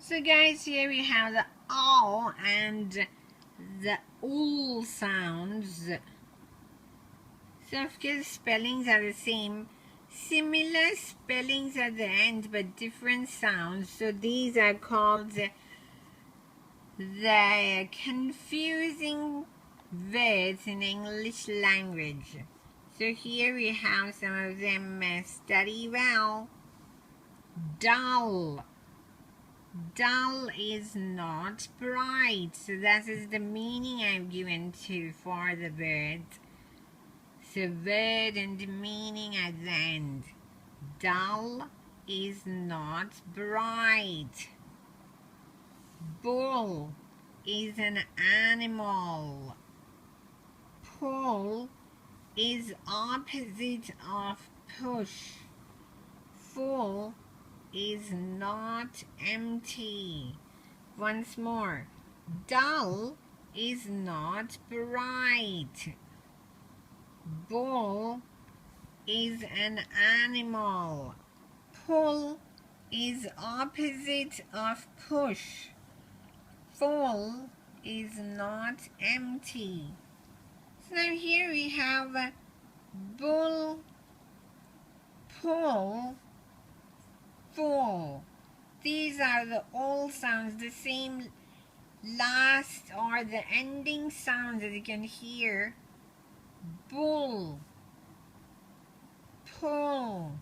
So guys, here we have the O and the UL sounds. So of course spellings are the same. Similar spellings at the end but different sounds. So these are called the confusing words in English language. So here we have some of them. Study well. Dull. Dull is not bright. So that is the meaning I've given to for the word. So word and the meaning at the end. Dull is not bright. Bull is an animal. Pull is opposite of push. Full is not empty. Once more. Dull is not bright. Bull is an animal. Pull is opposite of push. Full is not empty. So here we have bull, pull, full. These are the all sounds, the same last or the ending sounds that you can hear. Bull, pull,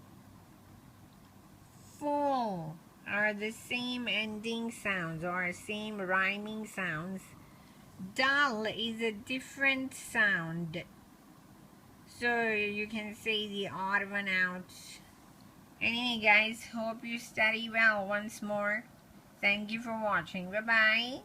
full are the same ending sounds or same rhyming sounds. Dull is a different sound. So you can say the odd one out. Anyway guys, hope you study well once more. Thank you for watching. Bye-bye.